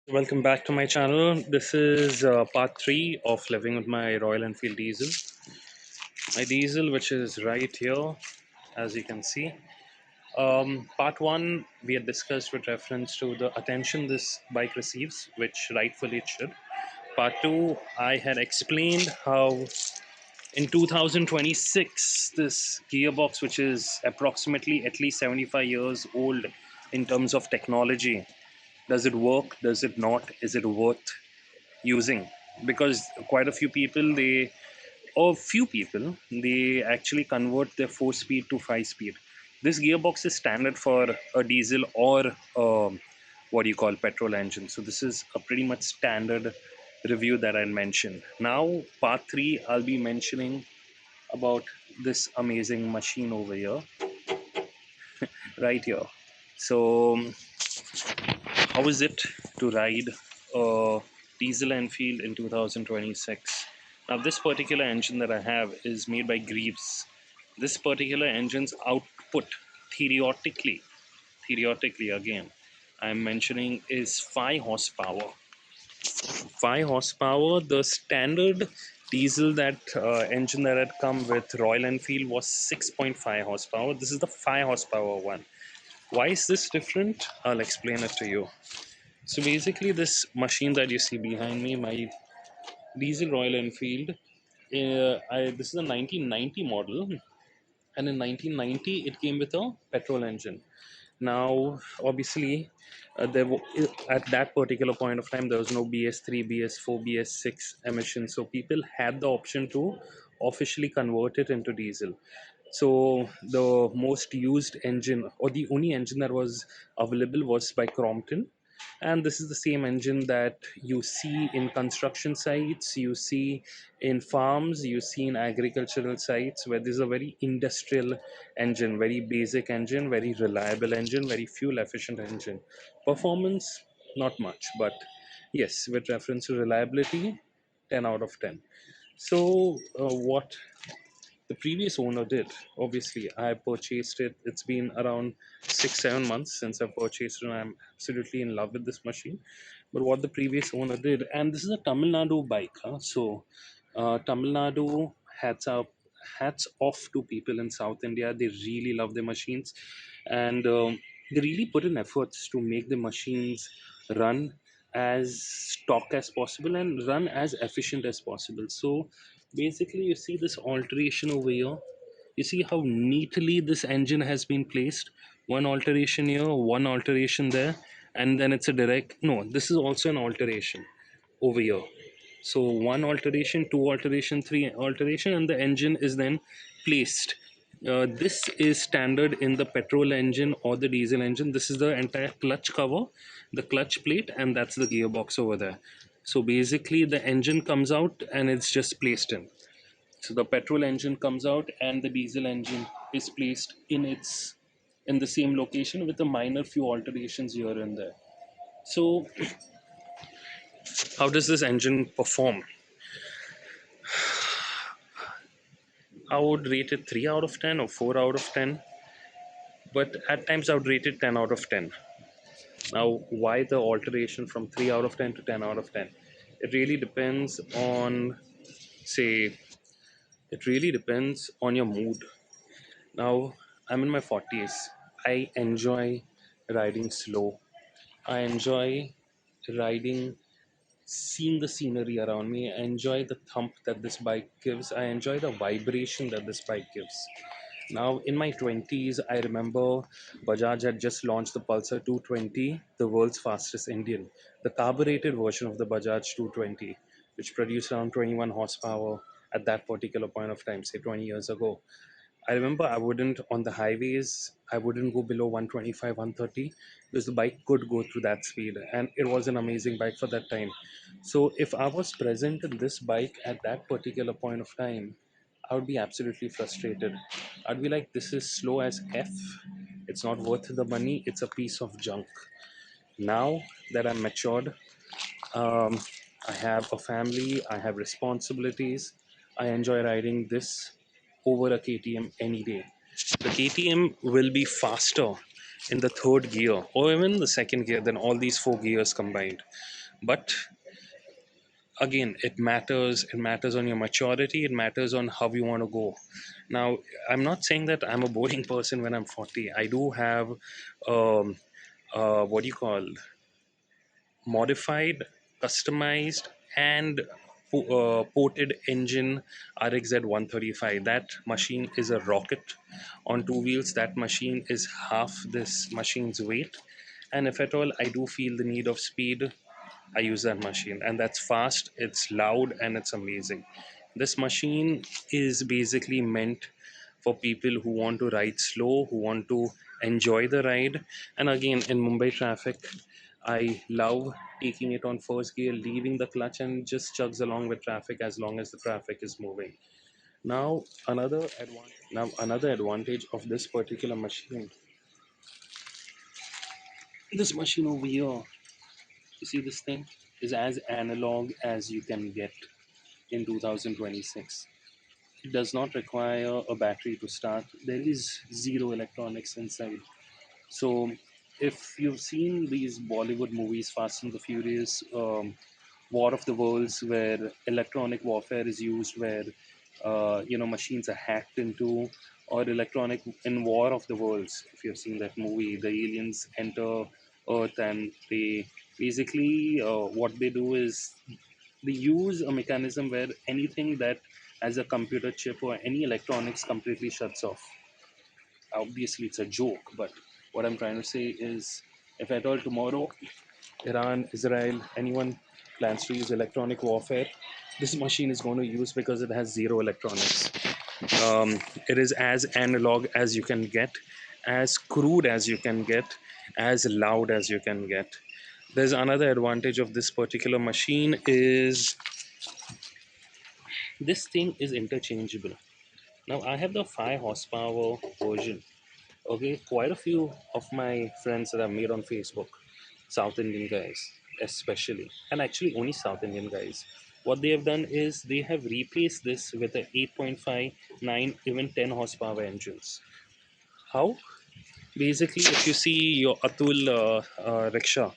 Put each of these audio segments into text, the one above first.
Welcome back to my channel. This is part 3 of living with my Royal Enfield diesel. My diesel, which is right here, as you can see. Part 1, we had discussed with reference to the attention this bike receives, which rightfully it should. Part 2, I had explained how in 2026, this gearbox, which is approximately at least 75 years old in terms of technology, does it work? Does it not? Is it worth using? Because quite a few people they actually convert their 4 speed to 5 speed. This gearbox is standard for a diesel or what do you call petrol engine, so this is a pretty much standard review that I mentioned. Now part 3, I'll be mentioning about this amazing machine over here, right here. So how is it to ride a diesel Enfield in 2026? Now, this particular engine that I have is made by Greaves. This particular engine's output, theoretically again, I'm mentioning, is 5 horsepower. 5 horsepower. The standard diesel that engine that had come with Royal Enfield was 6.5 horsepower. This is the 5 horsepower one. Why is this different? I'll explain it to you. So basically, this machine that you see behind me, my diesel Royal Enfield, this is a 1990 model, and in 1990 it came with a petrol engine. Now, obviously, at that particular point of time there was no BS3, BS4, BS6 emissions, so people had the option to officially convert it into diesel. So the most used engine, or the only engine that was available, was by Crompton, and this is the same engine that you see in construction sites, you see in farms, you see in agricultural sites, where this is a very industrial engine, very basic engine, very reliable engine, very fuel efficient engine. Performance, not much, but yes, with reference to reliability, 10 out of 10. So what the previous owner did, obviously I purchased it, it's been around 6 7 months since I purchased it, and I'm absolutely in love with this machine. But what the previous owner did, and this is a Tamil Nadu bike, huh? So Tamil Nadu, hats up, hats off to people in South India. They really love their machines, and they really put in efforts to make the machines run as stock as possible and run as efficient as possible. So basically, you see this alteration over here. You see how neatly this engine has been placed. One alteration here, one alteration there, and then it's a direct. No, this is also an alteration over here. So one alteration, two alteration, three alteration, and the engine is then placed. This is standard in the petrol engine or the diesel engine. This is the entire clutch cover, the clutch plate, and that's the gearbox over there. So basically, the engine comes out and it's just placed in. So the petrol engine comes out and the diesel engine is placed in the same location with a minor few alterations here and there. So how does this engine perform? I would rate it 3 out of 10 or 4 out of 10, but at times I would rate it 10 out of 10. Now, why the alteration from 3 out of 10 to 10 out of 10? It really depends on, say, it really depends on your mood. Now, I'm in my 40s. I enjoy riding slow. I enjoy riding, seeing the scenery around me. I enjoy the thump that this bike gives. I enjoy the vibration that this bike gives. Now, in my 20s, I remember Bajaj had just launched the Pulsar 220, the world's fastest Indian, the carbureted version of the Bajaj 220, which produced around 21 horsepower at that particular point of time, say 20 years ago. I remember I wouldn't, on the highways, I wouldn't go below 125, 130, because the bike could go through that speed. And it was an amazing bike for that time. So if I was present in this bike at that particular point of time, I would be absolutely frustrated. I'd be like, this is slow as F. It's not worth the money. It's a piece of junk. Now that I'm matured, um, I have a family, I have responsibilities. I enjoy riding this over a KTM any day. The KTM will be faster in the third gear or even the second gear than all these four gears combined. But again, it matters on your maturity, it matters on how you want to go. Now, I'm not saying that I'm a boring person when I'm 40. I do have um what do you call, modified, customized, and ported engine RXZ 135. That machine is a rocket on two wheels. That machine is half this machine's weight. And if at all I do feel the need of speed, I use that machine, and that's fast, it's loud, and it's amazing. This machine is basically meant for people who want to ride slow, who want to enjoy the ride. And again, in Mumbai traffic, I love taking it on first gear, leaving the clutch, and just chugs along with traffic as long as the traffic is moving. Now another advantage of this machine over here, you see this thing is as analog as you can get in 2026. It does not require a battery to start. There is zero electronics inside. So, if you've seen these Bollywood movies, Fast and the Furious, War of the Worlds, where electronic warfare is used, where machines are hacked into, or electronic in War of the Worlds, if you've seen that movie, the aliens enter Earth and they basically what they do is they use a mechanism where anything that has a computer chip or any electronics completely shuts off. Obviously, it's a joke, but what I'm trying to say is if at all tomorrow Iran, Israel, anyone plans to use electronic warfare, this machine is going to use because it has zero electronics. It is as analog as you can get, as crude as you can get, as loud as you can get. There's another advantage of this particular machine is this thing is interchangeable. Now I have the 5 horsepower version. Okay, quite a few of my friends that I've made on Facebook, South Indian guys, especially, and actually only South Indian guys. What they have done is they have replaced this with a 8.5, 9, even 10 horsepower engines. How? Basically, if you see your Atul rickshaw,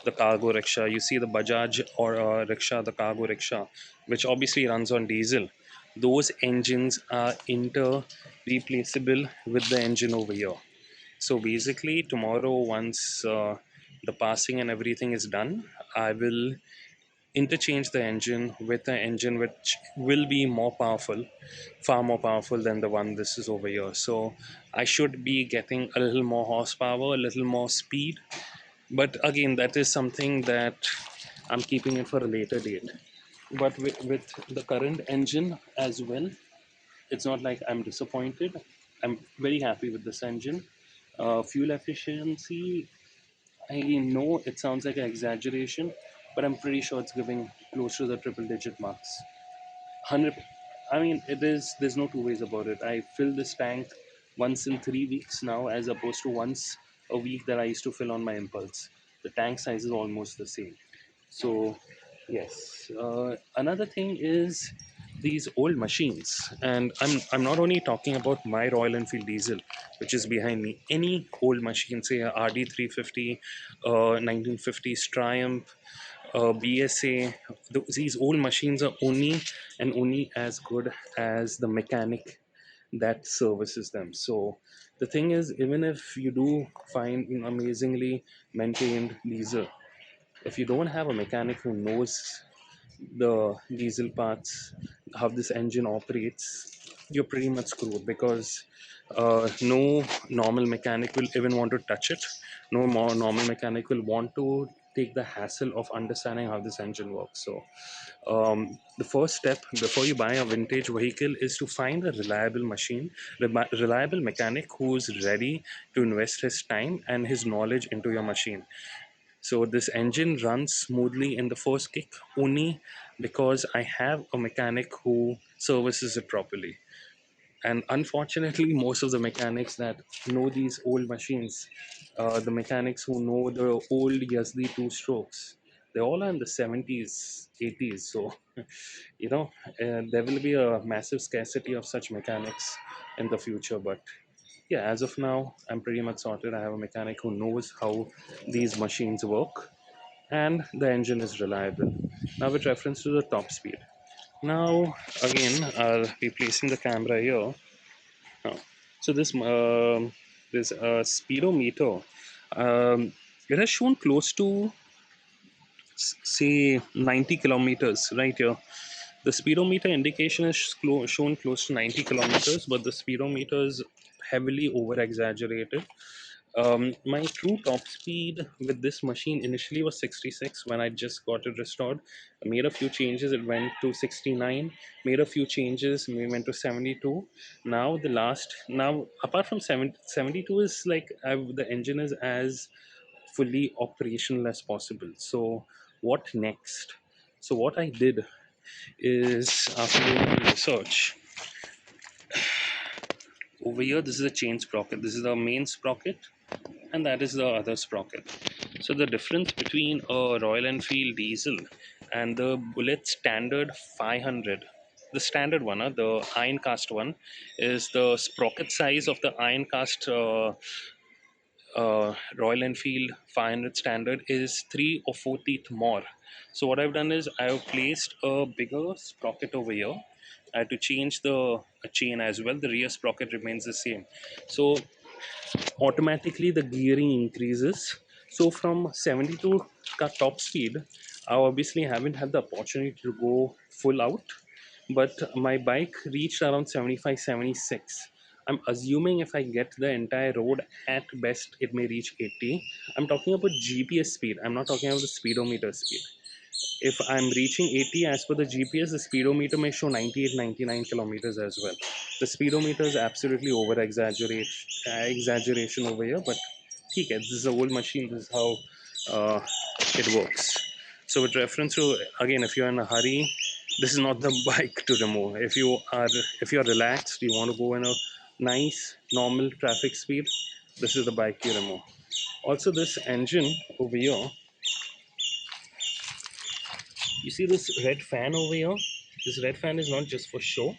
the cargo rickshaw, you see the Bajaj or rickshaw, the cargo rickshaw, which obviously runs on diesel. Those engines are inter replaceable with the engine over here. So basically, tomorrow, once the passing and everything is done, I will interchange the engine with an engine which will be more powerful, far more powerful than the one this is over here. So I should be getting a little more horsepower, a little more speed. But again, that is something that I'm keeping it for a later date. But with the current engine as well, it's not like I'm disappointed. I'm very happy with this engine. Fuel efficiency, I know it sounds like an exaggeration, but I'm pretty sure it's giving close to the triple digit marks. 100. I mean, it is. There's no two ways about it. I fill this tank once in 3 weeks now, as opposed to once a week that I used to fill on my impulse. The tank size is almost the same. So, yes. Another thing is these old machines, and I'm not only talking about my Royal Enfield diesel, which is behind me. Any old machine, say a RD 350, 1950s Triumph, BSA. These old machines are only and only as good as the mechanic that services them. So the thing is, even if you do find an amazingly maintained diesel, if you don't have a mechanic who knows the diesel parts, how this engine operates, you're pretty much screwed because no normal mechanic will even want to touch it. No more normal mechanic will want to take the hassle of understanding how this engine works. So, the first step before you buy a vintage vehicle is to find a reliable machine, reliable mechanic who's ready to invest his time and his knowledge into your machine. So this engine runs smoothly in the first kick only because I have a mechanic who services it properly. And unfortunately, most of the mechanics that know these old machines, the mechanics who know the old Yazdi two strokes, they all are in the 70s, 80s. So, there will be a massive scarcity of such mechanics in the future. But yeah, as of now, I'm pretty much sorted. I have a mechanic who knows how these machines work, and the engine is reliable. Now, with reference to the top speed. Now, again, I'll be placing the camera here. Oh. So this speedometer, um, it has shown close to say 90 kilometers right here. The speedometer indication is shown close to 90 kilometers, but the speedometer is heavily over exaggerated. My true top speed with this machine initially was 66 when I just got it restored. I made a few changes, it went to 69. Made a few changes, we went to 72. Now apart from 72 is like the engine is as fully operational as possible. So what next? So what I did is, after doing my research, over here this is a chain sprocket, this is the main sprocket, and that is the other sprocket. So the difference between a Royal Enfield diesel and the Bullet standard 500, the standard one, the iron cast one, is the sprocket size of the iron cast Royal Enfield 500 standard is 3 or 4 teeth more. So what I've done is I've placed a bigger sprocket over here. I had to change the chain as well. The rear sprocket remains the same. So automatically the gearing increases. So from 72 top speed, I obviously haven't had the opportunity to go full out, but my bike reached around 75, 76. I'm assuming if I get the entire road, at best it may reach 80. I'm talking about GPS speed, I'm not talking about the speedometer speed. If I'm reaching 80 as per the GPS, the speedometer may show 98, 99 kilometers as well. The speedometer is absolutely over exaggeration over here, but okay, this is an old machine. This is how it works. So with reference to, again, if you're in a hurry, this is not the bike to remove. If you're relaxed, you want to go in a nice normal traffic speed, this is the bike you remove. Also, this engine over here, you see this red fan over here? This red fan is not just for show.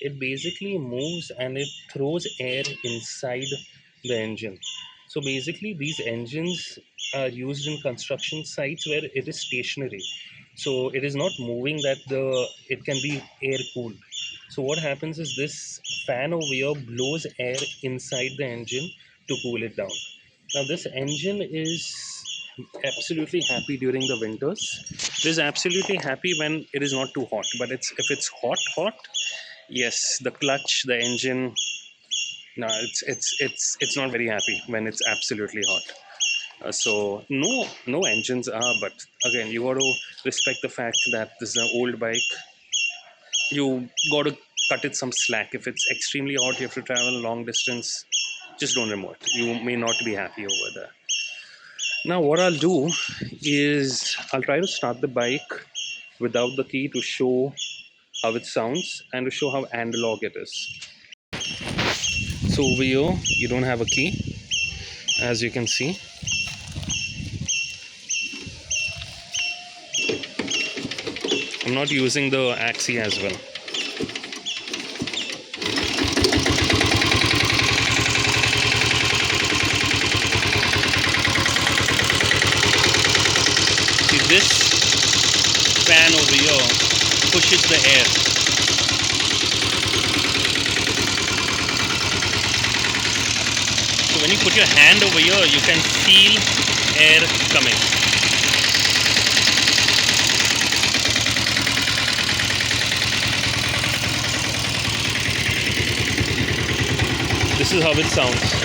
It basically moves and it throws air inside the engine. So basically, these engines are used in construction sites where it is stationary. So it is not moving, that it can be air cooled. So what happens is this fan over here blows air inside the engine to cool it down. Now this engine is absolutely happy during the winters. It is absolutely happy when it is not too hot. But if it's hot, yes, the clutch, the engine, no, it's not very happy when it's absolutely hot. So no engines are, but again, you got to respect the fact that this is an old bike. You got to cut it some slack. If it's extremely hot, you have to travel a long distance. Just don't remove it. You may not be happy over there. Now, what I'll do is I'll try to start the bike without the key to show how it sounds and to show how analog it is. So over here, you don't have a key, as you can see. I'm not using the axis as well. See, this fan over here pushes the air. So when you put your hand over here, you can feel air coming. This is how it sounds.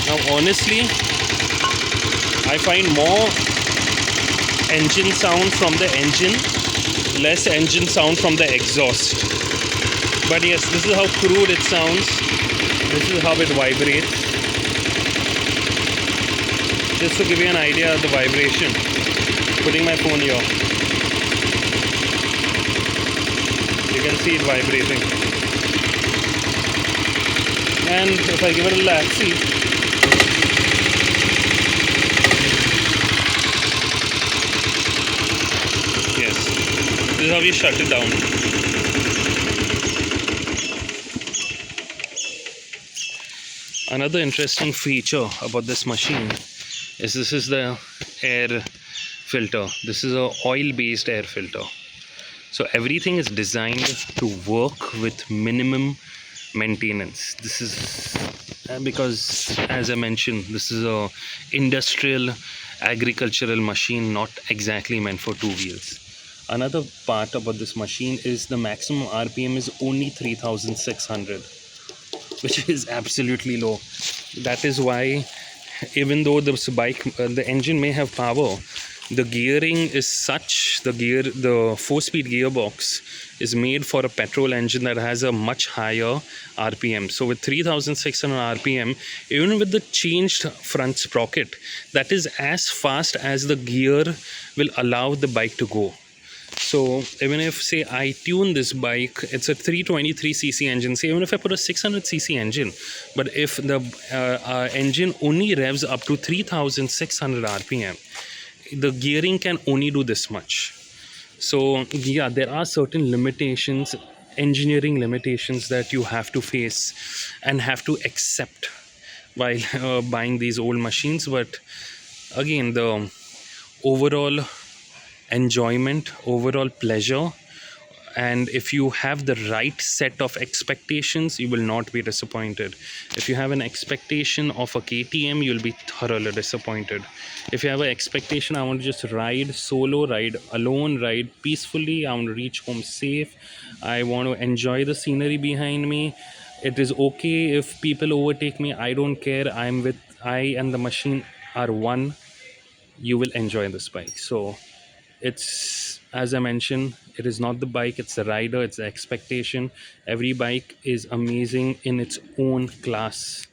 Now honestly, I find more engine sound from the engine, less engine sound from the exhaust. But yes, this is how crude it sounds. This is how it vibrates. Just to give you an idea of the vibration, putting my phone here, you can see it vibrating. And if I give it a little axis, is how you shut it down. Another interesting feature about this machine is this is the air filter. This is a oil based air filter. So everything is designed to work with minimum maintenance. This is because, as I mentioned, this is a industrial agricultural machine, not exactly meant for two wheels. Another part about this machine is the maximum RPM is only 3600, which is absolutely low. That is why, even though this bike, the engine may have power, the gearing is such, the 4-speed gearbox is made for a petrol engine that has a much higher RPM. So with 3600 RPM, even with the changed front sprocket, that is as fast as the gear will allow the bike to go. So even if, say, I tune this bike, it's a 323cc engine. Say even if I put a 600cc engine, but if the engine only revs up to 3600 RPM, the gearing can only do this much. So yeah, there are certain limitations, engineering limitations, that you have to face and have to accept while buying these old machines. But again, the overall enjoyment, overall pleasure, and if you have the right set of expectations, you will not be disappointed. If you have an expectation of a KTM, you'll be thoroughly disappointed. If you have an expectation, I want to just ride solo, ride alone, ride peacefully, I want to reach home safe, I want to enjoy the scenery behind me, it is okay if people overtake me, I don't care, I and the machine are one, you will enjoy this bike. So it's, as I mentioned, it is not the bike, it's the rider, it's the expectation. Every bike is amazing in its own class.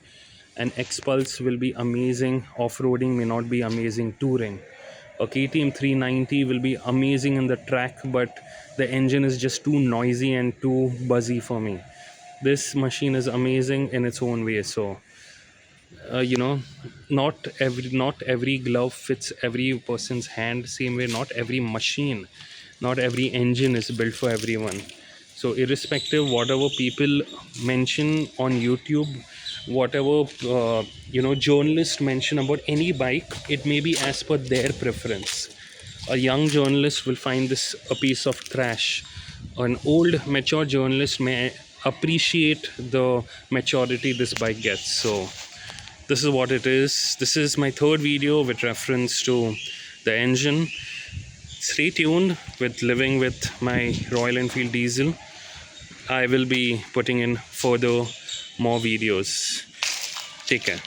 An X-Pulse will be amazing off-roading, may not be amazing touring. A KTM 390 will be amazing in the track, but the engine is just too noisy and too buzzy for me. This machine is amazing in its own way. So you know, not every glove fits every person's hand same way, not every machine, not every engine is built for everyone. So irrespective whatever people mention on YouTube, whatever journalists mention about any bike, it may be as per their preference. A young journalist will find this a piece of trash. An old mature journalist may appreciate the maturity this bike gets. So this is what it is. This is my third video with reference to the engine. Stay tuned with living with my Royal Enfield diesel. I will be putting in further more videos. Take care.